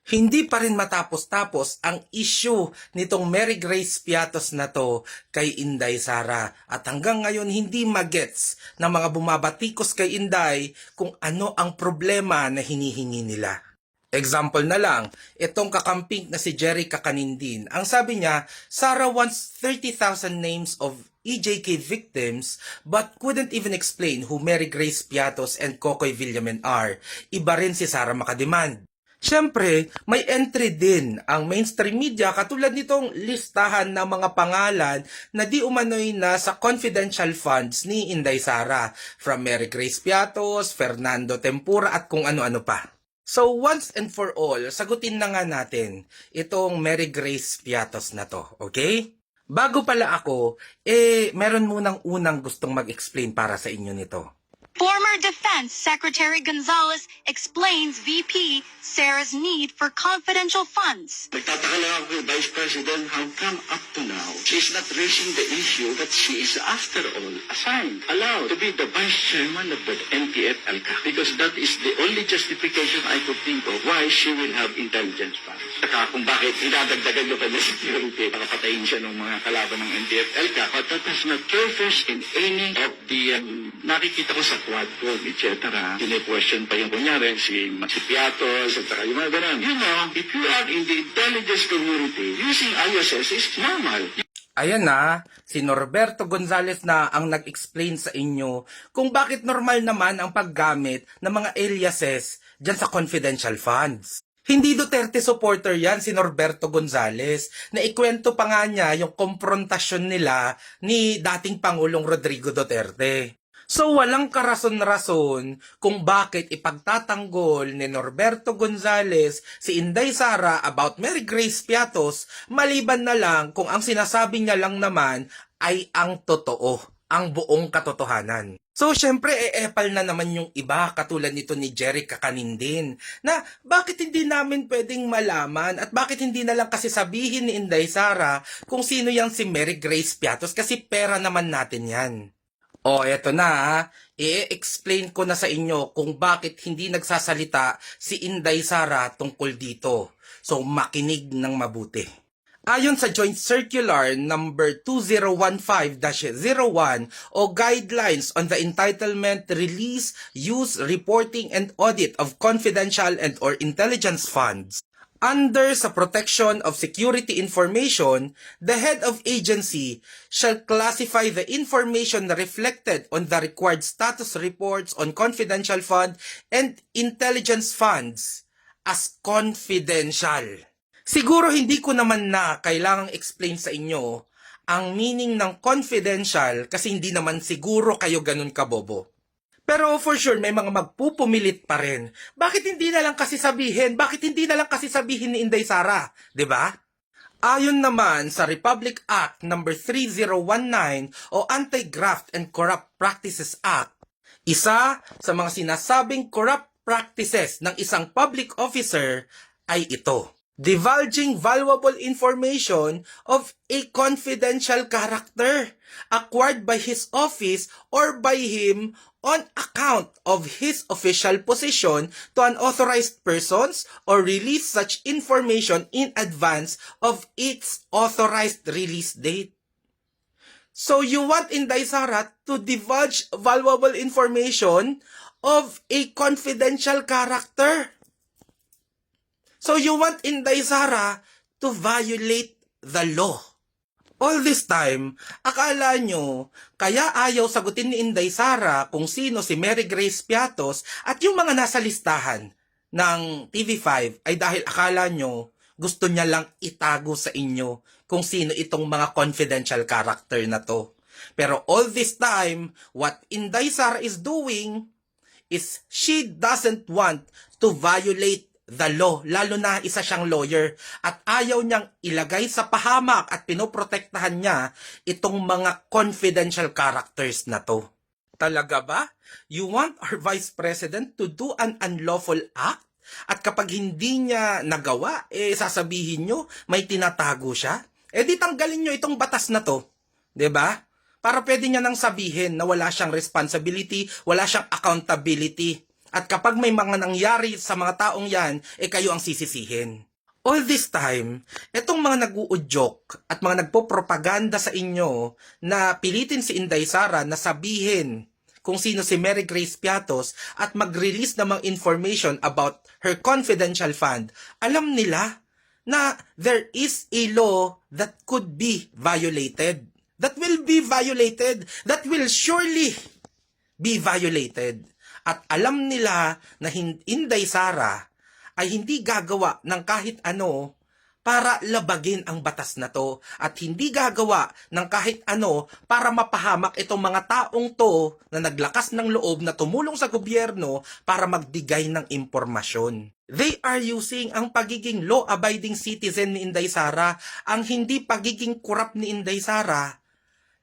Hindi pa rin matapos-tapos ang issue nitong Mary Grace Piatos na to kay Inday Sara. At hanggang ngayon hindi magets ng mga bumabatikos kay Inday kung ano ang problema na hinihingi nila. Example na lang, itong kakamping na si Jerry Kakanindin. Ang sabi niya, Sara wants 30,000 names of EJK victims but couldn't even explain who Mary Grace Piatos and Kokoy Villamen are. Iba rin si Sara makademand. Siyempre, may entry din ang mainstream media katulad nitong listahan ng mga pangalan na di umano'y nasa confidential funds ni Inday Sara, from Mary Grace Piatos, Fernando Tempura at kung ano-ano pa. So once and for all, sagutin na nga natin itong Mary Grace Piatos na to, okay? Bago pala ako, meron munang unang gustong mag-explain para sa inyo nito. Former Defense Secretary Gonzales explains VP Sara's need for confidential funds. Nagtataka lang ako, Vice President, how come up to now she's not raising the issue that she is, after all, assigned, allowed to be the Vice Chairman of the NTF-ELCA? Because that is the only justification I could think of why she will have intelligence funds. Saka kung bakit dinadagdagan yung kanya security, nakapatayin siya ng mga kalaban ng NTF-ELCA. But that has not surfaced in any of the nakikita ko sa Quadcom, etc. Kine-question pa yung kunyari si Piatos at saka yung mga ganun. You know, if you are in the intelligence community, using ISS is normal. Ayan na, si Norberto Gonzales na ang nag-explain sa inyo kung bakit normal naman ang paggamit ng mga aliases dyan sa confidential funds. Hindi Duterte supporter yan si Norberto Gonzales na ikwento pa nga niya yung komprontasyon nila ni dating Pangulong Rodrigo Duterte. So walang karason-rason kung bakit ipagtatanggol ni Norberto Gonzales si Inday Sara about Mary Grace Piatos maliban na lang kung ang sinasabi niya lang naman ay ang totoo, ang buong katotohanan. So syempre epal na naman yung iba katulad nito ni Jerry Kakanindin na bakit hindi namin pwedeng malaman at bakit hindi na lang kasi sabihin ni Inday Sara kung sino yang si Mary Grace Piatos kasi pera naman natin yan. O, eto na, i-explain ko na sa inyo kung bakit hindi nagsasalita si Inday Sara tungkol dito. So, makinig ng mabuti. Ayon sa Joint Circular number 2015-01 o Guidelines on the Entitlement, Release, Use, Reporting, and Audit of Confidential and or Intelligence Funds, under sa protection of security information, the head of agency shall classify the information reflected on the required status reports on confidential fund and intelligence funds as confidential. Siguro hindi ko naman na kailangang explain sa inyo ang meaning ng confidential kasi hindi naman siguro kayo ganun kabobo. Pero for sure, may mga magpupumilit pa rin. Bakit hindi na lang kasi sabihin? Bakit hindi na lang kasi sabihin ni Inday Sara? 'Di ba? Ayon naman sa Republic Act number 3019 o Anti-Graft and Corrupt Practices Act, isa sa mga sinasabing corrupt practices ng isang public officer ay ito: divulging valuable information of a confidential character acquired by his office or by him on account of his official position to unauthorized persons or release such information in advance of its authorized release date. So you want Inday Sara to divulge valuable information of a confidential character? So you want Inday Sara to violate the law. All this time, akala nyo, kaya ayaw sagutin ni Inday Sara kung sino si Mary Grace Piatos at yung mga nasa listahan ng TV5 ay dahil akala nyo gusto niya lang itago sa inyo kung sino itong mga confidential character na to. Pero all this time, what Inday Sara is doing is she doesn't want to violate the law, lalo na isa siyang lawyer at ayaw niyang ilagay sa pahamak at pinoprotektahan niya itong mga confidential characters na to. Talaga ba? You want our Vice President to do an unlawful act? At kapag hindi niya nagawa, sasabihin nyo may tinatago siya? Di tanggalin nyo itong batas na to. 'Di ba? Para pwede niya nang sabihin na wala siyang responsibility, wala siyang accountability. At kapag may mga nangyari sa mga taong yan, kayo ang sisisihin. All this time, itong mga nag-uudyok at mga nagpo-propaganda sa inyo na pilitin si Inday Sara na sabihin kung sino si Mary Grace Piatos at mag-release ng mga information about her confidential fund, alam nila na there is a law that could be violated. That will be violated. That will surely be violated. At alam nila na Inday Sara ay hindi gagawa ng kahit ano para labagin ang batas na to at hindi gagawa ng kahit ano para mapahamak itong mga taong to na naglakas ng loob na tumulong sa gobyerno para magbigay ng impormasyon. They are using ang pagiging law-abiding citizen ni Inday Sara, ang hindi pagiging korap ni Inday Sara,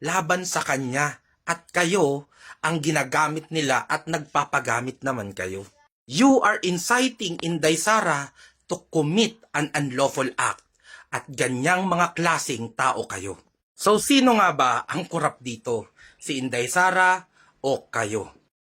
laban sa kanya. At kayo ang ginagamit nila at nagpapagamit naman kayo. You are inciting Inday Sara to commit an unlawful act. At ganyang mga klaseng tao kayo. So sino nga ba ang korap dito? Si Inday Sara o kayo?